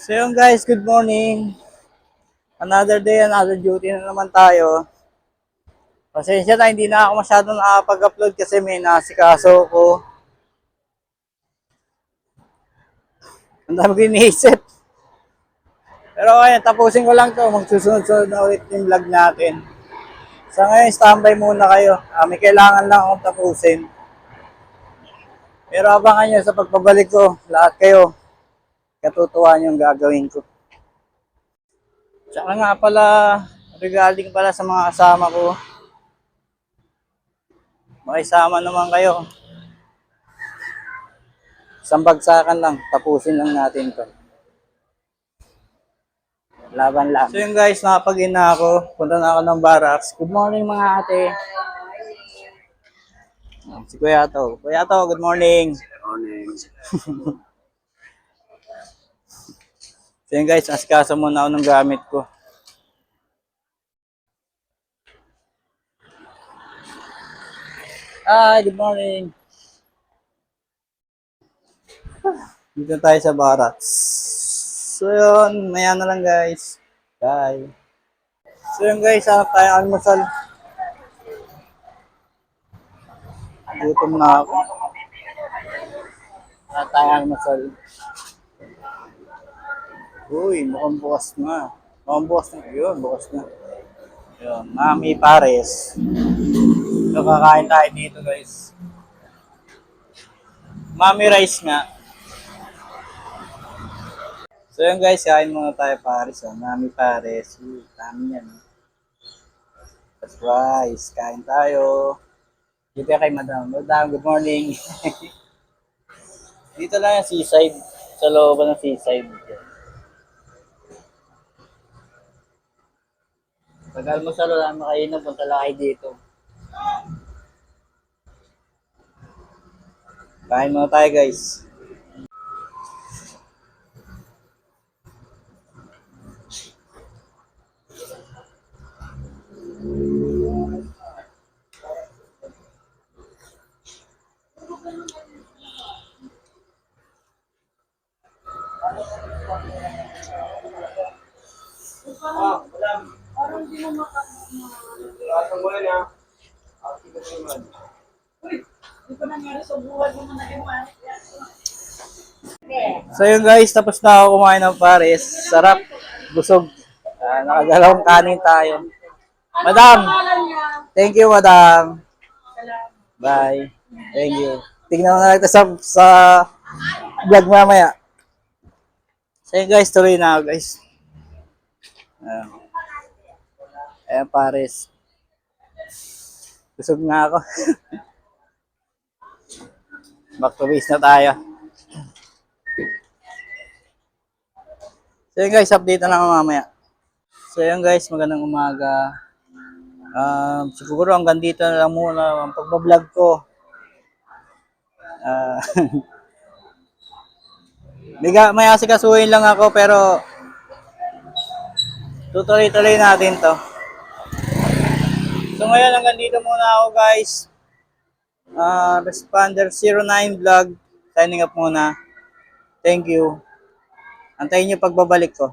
So yun guys, good morning. Another day, another duty na naman tayo. Pasensya na, hindi na ako masyadong nakapag-upload kasi may nasikaso ko. Ang dami ko iniisip. Pero ayun, tapusin ko lang to. Magsusunod-sunod na ulit yung vlog natin. Sa ngayon, standby muna kayo. May kailangan lang akong tapusin. Pero abangan nyo sa pagpabalik ko, lahat kayo, katutuwa yung gagawin ko. Tsaka nga pala, regarding pala sa mga kasama ko, makisama naman kayo. Isang bagsakan lang, tapusin lang natin to. Laban lang. So yun guys, nakapag-in na ako. Punta na ako ng barracks. Good morning mga ate. Si Kuya to. Kuya to, good morning. Good morning. So yun guys, askasa muna ako ng gamit ko. Hi, good morning. Dito tayo sa barracks. So yun, maya na lang guys. Bye. So yun guys, hanap tayo almusal. Gutom na ako. Hanap tayo almusal. Uy, mukhang bukas na. Mukhang bukas na. Yun, bukas na. Yun, Mami Pares. So kakain tayo dito guys. Mami Rice nga. So yun guys, kain muna tayo Pares. Mami Pares. Dami yan. That's rice. Kain tayo. Dito kay Madam. Madam, good morning. Dito lang yung seaside. Sa loob ng seaside. Pag almusal wala makainom, punta lang kayo dito. Kain muna tayo guys. So yun guys, tapos na ako kumain ng Pares. Sarap, busog. Nakadalawang kanin tayo. Madam, thank you madam. Bye. Thank you. Tignan mo na lang ito sa vlog mamaya. So yun guys, tuloy na ako guys. Ayan Pares. Busog na ako. Back to base na tayo. So yun guys, update na lang ako mamaya. So yun guys, magandang umaga. Siguro hanggang dito na lang muna ang pagbablog ko. May asikasuhin lang ako pero tutuloy-tuloy natin to. So ngayon hanggang dito muna ako guys. Responder 09 vlog. Signing up muna. Thank you. Antayin nyo pagbabalik ko.